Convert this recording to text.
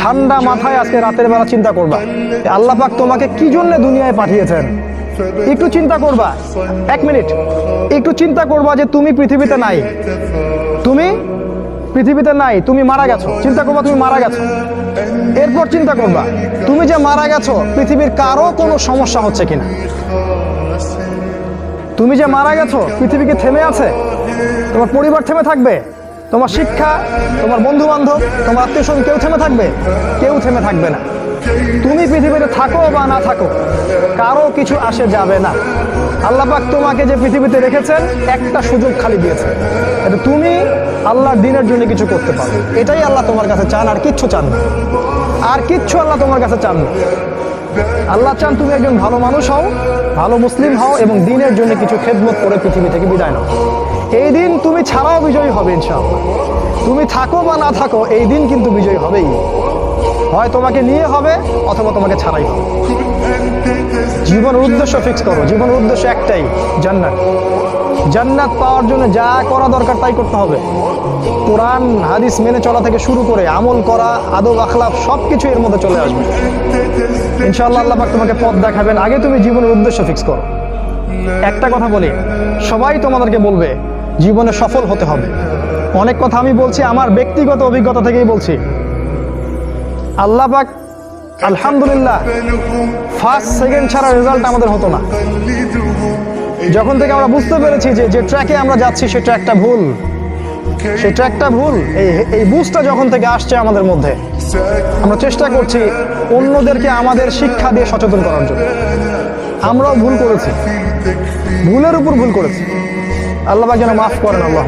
ঠান্ডা মাথায় আজকে রাতের বেলা চিন্তা করবা আল্লাহ পাক তোমাকে কি জন্য দুনিয়ায় পাঠিয়েছেন। একটু চিন্তা করবা, 1 মিনিট একটু চিন্তা করবা যে তুমি পৃথিবীতে নাই, তুমি পৃথিবীতে নাই, তুমি মারা গেছো। চিন্তা করবা তুমি মারা গেছো। এরপর চিন্তা করবা তুমি যে মারা গেছো পৃথিবীর কারো কোনো সমস্যা হচ্ছে কিনা। তুমি যে মারা গেছো পৃথিবী কি থেমে আছে? তোমার পরিবার থেমে থাকবে? তোমার শিক্ষা, তোমার বন্ধু বান্ধব, তোমার আত্মীয় স্বজন কেউ থেমে থাকবে? কেউ থেমে থাকবে না। তুমি পৃথিবীতে থাকো বা না থাকো কারো কিছু আসে যাবে না। আল্লাহ পাক তোমাকে যে পৃথিবীতে রেখেছেন একটা সুযোগ খালি দিয়েছে, এটা তুমি আল্লাহর দ্বীনের জন্য কিছু করতে পারো। এটাই আল্লাহ তোমার কাছে চান, আর কিচ্ছু চান না। আর কিচ্ছু আল্লাহ তোমার কাছে চান না। আল্লাহ চান তুমি একজন ভালো মানুষ হও, ভালো মুসলিম হও এবং দ্বীনের জন্য কিছু খেদমত করে পৃথিবী থেকে বিদায় নাও। এই দিন তুমি ছাড়াও বিজয়ী হবে ইনশাআল্লাহ। তুমি থাকো বা না থাকো এই দিন কিন্তু বিজয়ী হবেই। হয় তোমাকে নিয়ে হবে অথবা তোমাকে ছাড়াই হবে। জীবনের উদ্দেশ্য ফিক্স করো। জীবনের উদ্দেশ্য একটাই, জান্নাত। জান্নাত পাওয়ার জন্য যা করা দরকার তাই করতে হবে। কোরআন হাদিস মেনে চলা থেকে শুরু করে আমল করা, আদব আখলাক সবকিছু এর মধ্যে চলে আসবে ইনশাআল্লাহ। আল্লাহ পাক তোমাকে পথ দেখাবেন। আগে তুমি জীবনের উদ্দেশ্য ফিক্স করো। একটা কথা বলি, সবাই তোমাদেরকে বলবে জীবনে সফল হতে হবে। অনেক কথা আমি বলছি আমার ব্যক্তিগত অভিজ্ঞতা থেকেই বলছি। আল্লাহ পাক আলহামদুলিল্লাহ ফার্স্ট সেকেন্ড ছাড়া রেজাল্ট আমাদের হতো না। যখন থেকে আমরা বুঝতে পেরেছি যে ট্র্যাকে আমরা যাচ্ছি সে ট্র্যাকটা ভুল, সেই ট্র্যাকটা ভুল, এই বুঝটা যখন থেকে আসছে আমাদের মধ্যে, আমরা চেষ্টা করছি অন্যদেরকে আমাদের শিক্ষা দিয়ে সচেতন করার জন্য। আমরাও ভুল করেছি, ভুলের উপর ভুল করেছি। আল্লাহ পাক যেন মাফ করেন। আল্লাহ